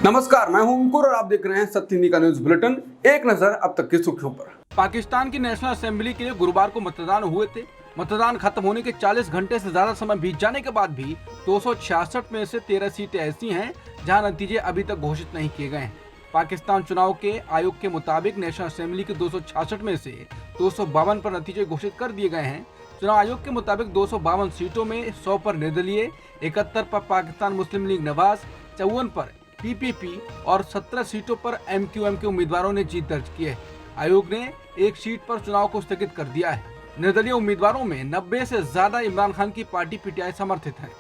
नमस्कार, मैं हूं अंकुर और आप देख रहे हैं सत्य हिंदी का न्यूज बुलेटिन। एक नजर अब तक की सुर्खियों पर। पाकिस्तान की नेशनल असेंबली के लिए गुरुवार को मतदान हुए थे। मतदान खत्म होने के 40 घंटे से ज्यादा समय बीत जाने के बाद भी 266 में से 13 सीटें ऐसी हैं जहां नतीजे अभी तक घोषित नहीं किए गए हैं। पाकिस्तान चुनाव के आयोग के मुताबिक नेशनल असेंबली के 266 में से 252 पर नतीजे घोषित कर दिए गए हैं। चुनाव आयोग के मुताबिक 252 सीटों में 100 पर निर्दलीय, 71 पर पाकिस्तान मुस्लिम लीग नवाज, 54 पर पीपीपी और 17 सीटों पर एमक्यूएम के उम्मीदवारों ने जीत दर्ज की है। आयोग ने एक सीट पर चुनाव को स्थगित कर दिया है। निर्दलीय उम्मीदवारों में 90 से ज्यादा इमरान खान की पार्टी पीटीआई समर्थित है।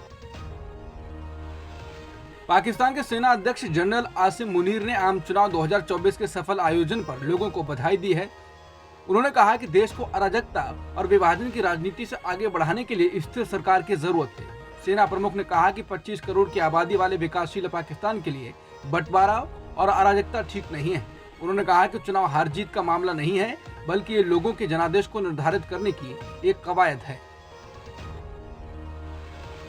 पाकिस्तान के सेना अध्यक्ष जनरल आसिम मुनीर ने आम चुनाव 2024 के सफल आयोजन पर लोगों को बधाई दी है। उन्होंने कहा कि देश को अराजकता और विभाजन की राजनीति से आगे बढ़ाने के लिए स्थिर सरकार की जरूरत है। सेना प्रमुख ने कहा कि 25 करोड़ की आबादी वाले विकासशील पाकिस्तान के लिए बंटवारा और अराजकता ठीक नहीं है। उन्होंने कहा कि चुनाव हार जीत का मामला नहीं है, बल्कि ये लोगों के जनादेश को निर्धारित करने की एक कवायद है।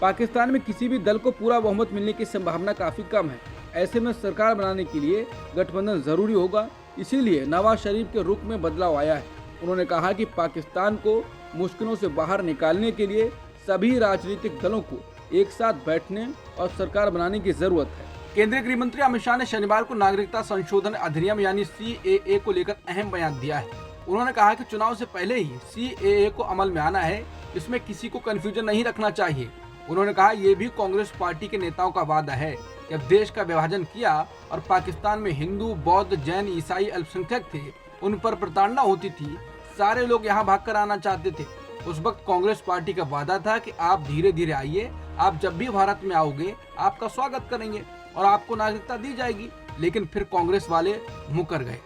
पाकिस्तान में किसी भी दल को पूरा बहुमत मिलने की संभावना काफी कम है। ऐसे में सरकार बनाने के लिए गठबंधन जरूरी होगा, इसीलिए नवाज शरीफ के रुख में बदलाव आया है। उन्होंने कहा कि पाकिस्तान को मुश्किलों से बाहर निकालने के लिए सभी राजनीतिक दलों को एक साथ बैठने और सरकार बनाने की जरूरत है। केंद्रीय गृह मंत्री अमित शाह ने शनिवार को नागरिकता संशोधन अधिनियम यानी CAA को लेकर अहम बयान दिया है। उन्होंने कहा कि चुनाव से पहले ही CAA को अमल में आना है, इसमें किसी को कंफ्यूजन नहीं रखना चाहिए। उन्होंने कहा ये भी कांग्रेस पार्टी के नेताओं का वादा है। जब देश का विभाजन किया और पाकिस्तान में हिंदू, बौद्ध, जैन, ईसाई अल्पसंख्यक थे, उन पर प्रताड़ना होती थी, सारे लोग यहाँ भागकर आना चाहते थे। उस वक्त कांग्रेस पार्टी का वादा था कि आप धीरे धीरे आइए, आप जब भी भारत में आओगे आपका स्वागत करेंगे और आपको नागरिकता दी जाएगी। लेकिन फिर कांग्रेस वाले मुकर गए।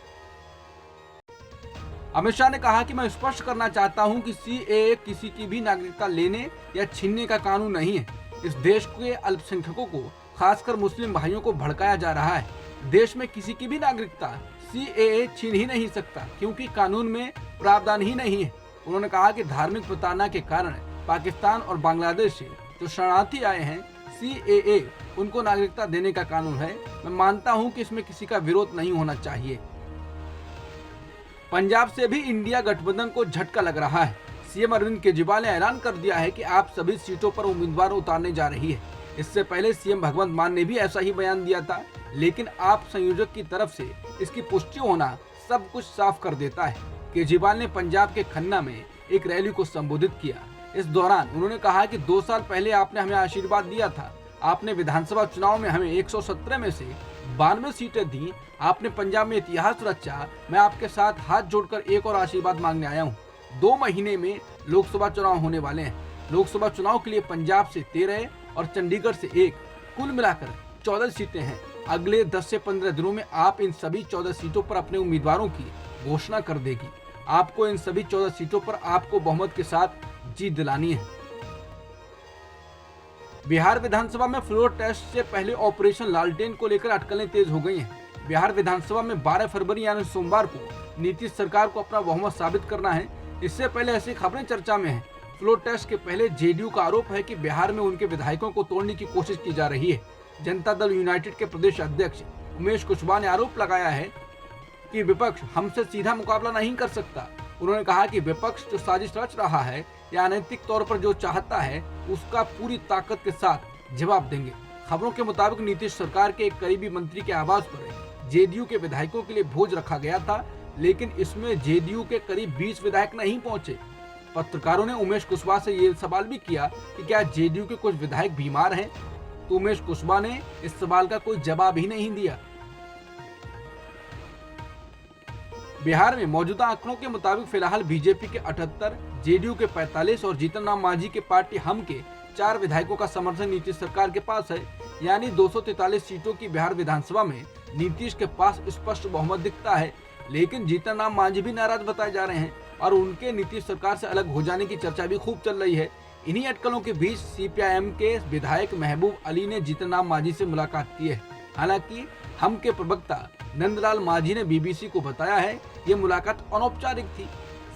अमित शाह ने कहा कि मैं स्पष्ट करना चाहता हूं कि CAA किसी की भी नागरिकता लेने या छीनने का कानून नहीं है। इस देश के अल्पसंख्यकों को, खासकर मुस्लिम भाइयों को भड़काया जा रहा है। देश में किसी की भी नागरिकता CAA छीन ही नहीं सकता, क्योंकि कानून में प्रावधान ही नहीं है। उन्होंने कहा कि धार्मिक प्रताड़ना के कारण पाकिस्तान और बांग्लादेश से जो शरणार्थी आए हैं, CAA उनको नागरिकता देने का कानून है। मैं मानता हूं कि इसमें किसी का विरोध नहीं होना चाहिए। पंजाब से भी इंडिया गठबंधन को झटका लग रहा है। सीएम अरविंद केजरीवाल ने ऐलान कर दिया है कि आप सभी सीटों पर उम्मीदवार उतारने जा रही है। इससे पहले सीएम भगवंत मान ने भी ऐसा ही बयान दिया था, लेकिन आप संयोजक की तरफ से इसकी पुष्टि होना सब कुछ साफ कर देता है। केजरीवाल ने पंजाब के खन्ना में एक रैली को संबोधित किया। इस दौरान उन्होंने कहा कि 2 साल पहले आपने हमें आशीर्वाद दिया था। आपने विधानसभा चुनाव में हमें 117 में से 92 सीटें दी। आपने पंजाब में इतिहास रचा। मैं आपके साथ हाथ जोड़कर एक और आशीर्वाद मांगने आया हूँ। 2 महीने में लोकसभा चुनाव होने वाले हैं। लोकसभा चुनाव के लिए पंजाब से 13 और चंडीगढ़ से 1, कुल मिलाकर 14 सीटें हैं। अगले 10 से 15 दिनों में आप इन सभी 14 सीटों पर अपने उम्मीदवारों की घोषणा कर देगी। आपको इन सभी 14 सीटों पर आपको बहुमत के साथ जीत दिलानी है। बिहार विधानसभा में फ्लोर टेस्ट से पहले ऑपरेशन लालटेन को लेकर अटकलें तेज हो गई हैं। बिहार विधानसभा में 12 फरवरी यानी सोमवार को नीतीश सरकार को अपना बहुमत साबित करना है। इससे पहले ऐसी खबरें चर्चा में हैं। फ्लोर टेस्ट के पहले जेडीयू का आरोप है कि बिहार में उनके विधायकों को तोड़ने की कोशिश की जा रही है। जनता दल यूनाइटेड के प्रदेश अध्यक्ष उमेश कुशवाहा ने आरोप लगाया है कि विपक्ष हमसे सीधा मुकाबला नहीं कर सकता। उन्होंने कहा कि विपक्ष जो साजिश रच रहा है या अनैतिक तौर पर जो चाहता है, उसका पूरी ताकत के साथ जवाब देंगे। खबरों के मुताबिक नीतीश सरकार के एक करीबी मंत्री के आवास पर जेडीयू के विधायकों के लिए भोज रखा गया था, लेकिन इसमें जेडीयू के करीब 20 विधायक नहीं पहुंचे। पत्रकारों ने उमेश कुशवाहा से ये सवाल भी किया कि क्या जेडीयू के कुछ विधायक बीमार हैं, तो उमेश कुशवाहा ने इस सवाल का कोई जवाब ही नहीं दिया। बिहार में मौजूदा आंकड़ों के मुताबिक फिलहाल बीजेपी के 78, जेडीयू के 45 और जीतन राम मांझी के पार्टी हम के 4 विधायकों का समर्थन नीतीश सरकार के पास है। यानी 243 सीटों की बिहार विधानसभा में नीतीश के पास स्पष्ट बहुमत दिखता है। लेकिन जीतन राम मांझी भी नाराज बताए जा रहे हैं और उनके नीतीश सरकार से अलग हो जाने की चर्चा भी खूब चल रही है। इन्हीं अटकलों के बीच CPIM के विधायक महबूब अली ने जीतन राम मांझी से मुलाकात की है। हालांकि हम के प्रवक्ता नंदलाल मांझी ने BBC को बताया है ये मुलाकात अनौपचारिक थी।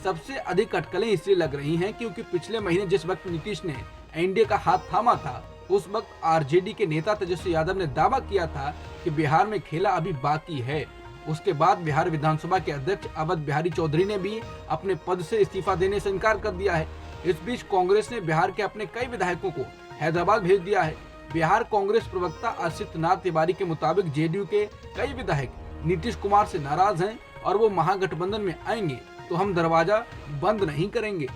सबसे अधिक अटकलें इसलिए लग रही हैं क्योंकि पिछले महीने जिस वक्त नीतीश ने एनडीए का हाथ थामा था, उस वक्त आरजेडी के नेता तेजस्वी यादव ने दावा किया था कि बिहार में खेला अभी बाकी है। उसके बाद बिहार विधानसभा के अध्यक्ष अवध बिहारी चौधरी ने भी अपने पद से इस्तीफा देने से इनकार कर दिया है। इस बीच कांग्रेस ने बिहार के अपने कई विधायकों को हैदराबाद भेज दिया है। बिहार कांग्रेस प्रवक्ता असित नाथ तिवारी के मुताबिक जेडीयू के कई विधायक नीतीश कुमार से नाराज हैं और वो महागठबंधन में आएंगे तो हम दरवाजा बंद नहीं करेंगे।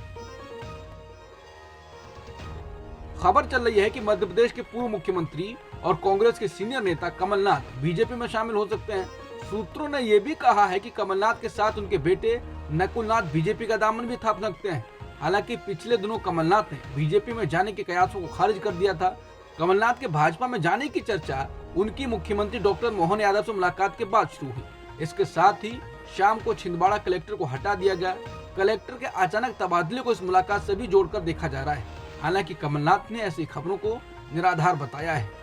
खबर चल रही है कि मध्य प्रदेश के पूर्व मुख्यमंत्री और कांग्रेस के सीनियर नेता कमलनाथ बीजेपी में शामिल हो सकते हैं। सूत्रों ने यह भी कहा है कि कमलनाथ के साथ उनके बेटे नकुलनाथ बीजेपी का दामन भी थाप सकते हैं। हालांकि पिछले दिनों कमलनाथ ने बीजेपी में जाने के कयासों को खारिज कर दिया था। कमलनाथ के भाजपा में जाने की चर्चा उनकी मुख्यमंत्री डॉक्टर मोहन यादव से मुलाकात के बाद शुरू हुई। इसके साथ ही शाम को छिंदवाड़ा कलेक्टर को हटा दिया गया। कलेक्टर के अचानक तबादले को इस मुलाकात से भी जोड़कर देखा जा रहा है। हालांकि कमलनाथ ने ऐसी खबरों को निराधार बताया है।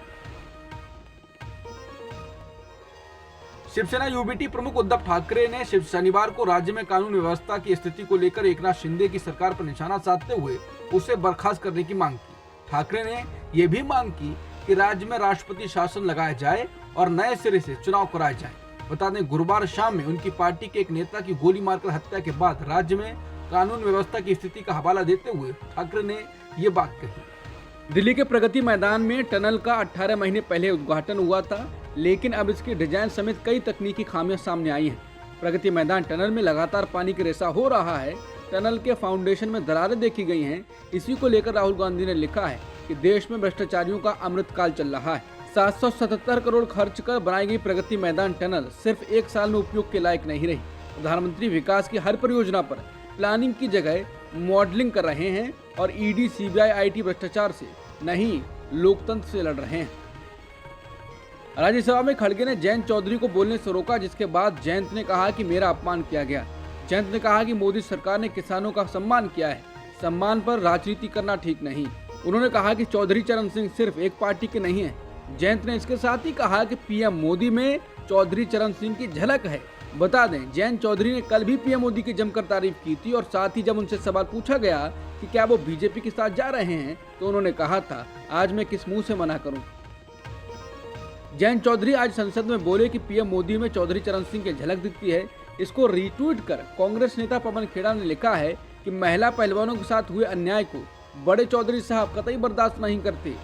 शिवसेना यूबीटी प्रमुख उद्धव ठाकरे ने शनिवार को राज्य में कानून व्यवस्था की स्थिति को लेकर एकनाथ शिंदे की सरकार पर निशाना साधते हुए उसे बर्खास्त करने की मांग की। ठाकरे ने यह भी मांग की कि राज्य में राष्ट्रपति शासन लगाया जाए और नए सिरे से चुनाव कराए जाए। बता दें, गुरुवार शाम में उनकी पार्टी के एक नेता की गोली मारकर हत्या के बाद राज्य में कानून व्यवस्था की स्थिति का हवाला देते हुए ठाकरे ने ये बात कही। दिल्ली के प्रगति मैदान में टनल का 18 महीने पहले उद्घाटन हुआ था, लेकिन अब इसकी डिजाइन समेत कई तकनीकी खामियां सामने आई हैं। प्रगति मैदान टनल में लगातार पानी की रेसा हो रहा है। टनल के फाउंडेशन में दरारें देखी गई हैं। इसी को लेकर राहुल गांधी ने लिखा है कि देश में भ्रष्टाचारियों का अमृतकाल चल रहा है। 777 करोड़ खर्च कर बनाई गई प्रगति मैदान टनल सिर्फ एक साल में उपयोग के लायक नहीं रही। प्रधानमंत्री विकास की हर परियोजना पर प्लानिंग की जगह मॉडलिंग कर रहे हैं और ईडी, सीबीआई, आईटी भ्रष्टाचार से नहीं लोकतंत्र से लड़ रहे हैं। राज्यसभा में खड़गे ने जयंत चौधरी को बोलने से रोका, जिसके बाद जयंत ने कहा कि मेरा अपमान किया गया। जयंत ने कहा कि मोदी सरकार ने किसानों का सम्मान किया है, सम्मान पर राजनीति करना ठीक नहीं। उन्होंने कहा कि चौधरी चरण सिंह सिर्फ एक पार्टी के नहीं है। जयंत ने इसके साथ ही कहा कि पीएम मोदी में चौधरी चरण सिंह की झलक है। बता दें, जयंत चौधरी ने कल भी पीएम मोदी की जमकर तारीफ की थी और साथ ही जब उनसे सवाल पूछा गया कि क्या वो बीजेपी के साथ जा रहे हैं तो उन्होंने कहा था, आज मैं किस मुंह से मना करूं। जयंत चौधरी आज संसद में बोले कि पीएम मोदी में चौधरी चरण सिंह की झलक दिखती है। इसको रीट्वीट कर कांग्रेस नेता पवन खेड़ा ने लिखा है कि महिला पहलवानों के साथ हुए अन्याय को बड़े चौधरी साहब कतई बर्दाश्त नहीं करते।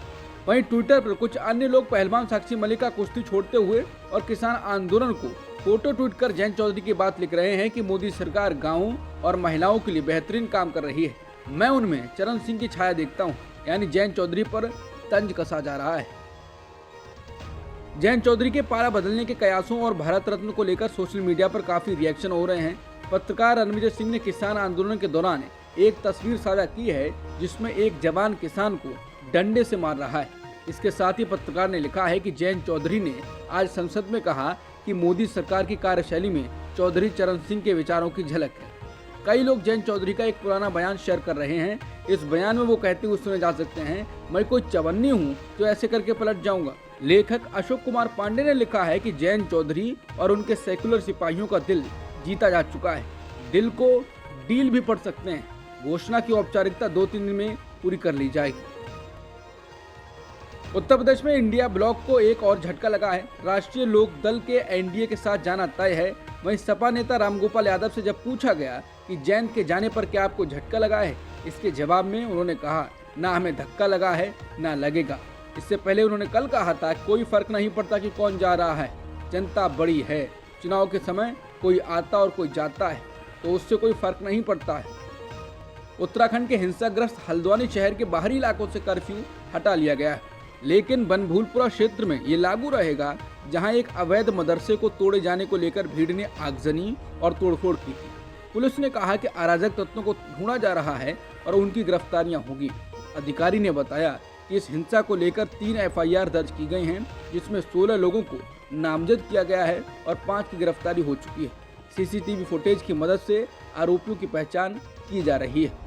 वहीं ट्विटर पर कुछ अन्य लोग पहलवान साक्षी मलिक का कुश्ती छोड़ते हुए और किसान आंदोलन को फोटो ट्वीट कर जयंत चौधरी की बात लिख रहे हैं कि मोदी सरकार गाँवों और महिलाओं के लिए बेहतरीन काम कर रही है। मैं उनमें चरण सिंह की छाया देखता हूँ। यानी जयंत चौधरी पर तंज कसा जा रहा है। जयंत चौधरी के पारा बदलने के कयासों और भारत रत्न को लेकर सोशल मीडिया पर काफी रिएक्शन हो रहे हैं। पत्रकार रणविजय सिंह ने किसान आंदोलन के दौरान एक तस्वीर साझा की है जिसमें एक जवान किसान को डंडे से मार रहा है। इसके साथ ही पत्रकार ने लिखा है कि जयंत चौधरी ने आज संसद में कहा कि मोदी सरकार की कार्यशैली में चौधरी चरण सिंह के विचारों की झलक है। कई लोग जयंत चौधरी का एक पुराना बयान शेयर कर रहे हैं। इस बयान में वो कहते हुए सुने जा सकते हैं, मैं कोई चवन्नी हूँ तो ऐसे करके पलट जाऊंगा। लेखक अशोक कुमार पांडे ने लिखा है कि जयंत चौधरी और उनके सेकुलर सिपाहियों का दिल जीता जा चुका है। दिल को डील भी पड़ सकते हैं। घोषणा की औपचारिकता 2-3 दिन में पूरी कर ली जाएगी। उत्तर प्रदेश में इंडिया ब्लॉक को एक और झटका लगा है। राष्ट्रीय लोक दल के एनडीए के साथ जाना तय है। वहीं सपा नेता रामगोपाल यादव से जब पूछा गया कि जयंत के जाने पर क्या आपको झटका लगा है, इसके जवाब में उन्होंने कहा, ना हमें धक्का लगा है ना लगेगा। इससे पहले उन्होंने कल कहा था, कोई फर्क नहीं पड़ता कि कौन जा रहा है, जनता बड़ी है। चुनाव के समय कोई आता और कोई जाता है तो उससे कोई फर्क नहीं पड़ता है। उत्तराखंड के हिंसाग्रस्त हल्द्वानी शहर के बाहरी इलाकों से कर्फ्यू हटा लिया गया है, लेकिन बनभूलपुरा क्षेत्र में ये लागू रहेगा, जहां एक अवैध मदरसे को तोड़े जाने को लेकर भीड़ ने आगजनी और तोड़फोड़ की थी। पुलिस ने कहा कि अराजक तत्वों को ढूंढा जा रहा है और उनकी गिरफ्तारियां होगी। अधिकारी ने बताया कि इस हिंसा को लेकर 3 एफआईआर दर्ज की गई हैं, जिसमें 16 लोगों को नामजद किया गया है और 5 की गिरफ्तारी हो चुकी है। सीसीटीवी फुटेज की मदद से आरोपियों की पहचान की जा रही है।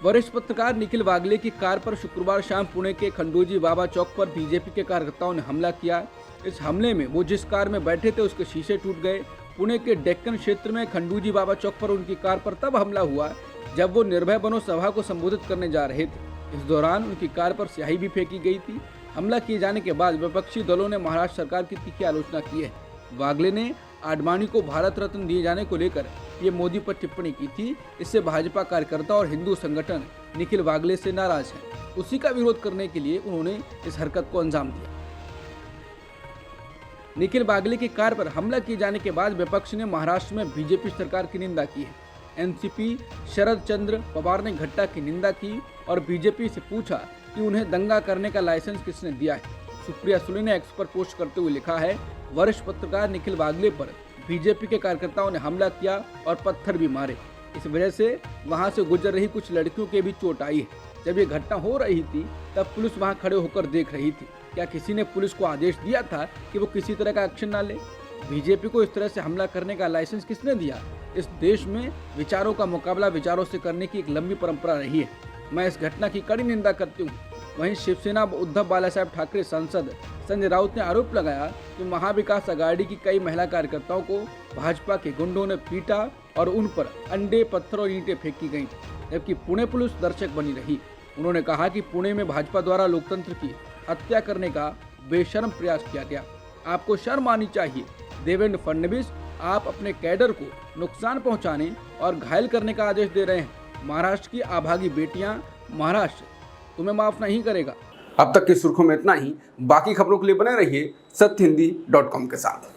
वरिष्ठ पत्रकार निखिल वागले की कार पर शुक्रवार शाम पुणे के खंडोजी बाबा चौक पर बीजेपी के कार्यकर्ताओं ने हमला किया। इस हमले में वो जिस कार में बैठे थे उसके शीशे टूट गए। पुणे के डेक्कन क्षेत्र में खंडोजी बाबा चौक पर उनकी कार पर तब हमला हुआ जब वो निर्भय बनो सभा को संबोधित करने जा रहे थे। इस दौरान उनकी कार पर स्याही भी फेंकी गई थी। हमला किए जाने के बाद विपक्षी दलों ने महाराष्ट्र सरकार की तीखी आलोचना की है। वागले ने आडवाणी को भारत रत्न दिए जाने को लेकर ये मोदी पर टिप्पणी की थी। इससे भाजपा कार्यकर्ता और हिंदू संगठन निखिल वागले से नाराज हैं। उसी का विरोध करने के लिए उन्होंने इस हरकत को अंजाम दिया। निखिल वागले की कार पर हमला किए जाने के बाद विपक्ष ने महाराष्ट्र में बीजेपी सरकार की निंदा की है। एनसीपी शरद चंद्र पवार ने घटना की निंदा की और बीजेपी से पूछा कि उन्हें दंगा करने का लाइसेंस किसने दिया है। सुप्रिया सुले ने एक्स पर पोस्ट करते हुए लिखा है, वरिष्ठ पत्रकार निखिल वागले पर बीजेपी के कार्यकर्ताओं ने हमला किया और पत्थर भी मारे। इस वजह से वहां से गुजर रही कुछ लड़कियों के भी चोट आई है। जब ये घटना हो रही थी तब पुलिस वहां खड़े होकर देख रही थी। क्या किसी ने पुलिस को आदेश दिया था कि वो किसी तरह का एक्शन ना ले? बीजेपी को इस तरह से हमला करने का लाइसेंस किसने दिया? इस देश में विचारों का मुकाबला विचारों से करने की एक लंबी परंपरा रही है। मैं इस घटना की कड़ी निंदा करती हूँ। वहीं शिवसेना उद्धव बालासाहेब ठाकरे सांसद संजय राउत ने आरोप लगाया कि महाविकास अघाड़ी की कई महिला कार्यकर्ताओं को भाजपा के गुंडों ने पीटा और उन पर अंडे, पत्थर और ईंटें फेंकी गईं, जबकि पुणे पुलिस दर्शक बनी रही। उन्होंने कहा कि पुणे में भाजपा द्वारा लोकतंत्र की हत्या करने का बेशर्म प्रयास किया गया। आपको शर्म आनी चाहिए। देवेंद्र फडणवीस, आप अपने कैडर को नुकसान पहुंचाने और घायल करने का आदेश दे रहे हैं। महाराष्ट्र की अभागी बेटियां, महाराष्ट्र तुम्हें माफ नहीं करेगा। अब तक की सुर्खियों में इतना ही। बाकी खबरों के लिए बने रहिए सत्यहिंदी.com के साथ।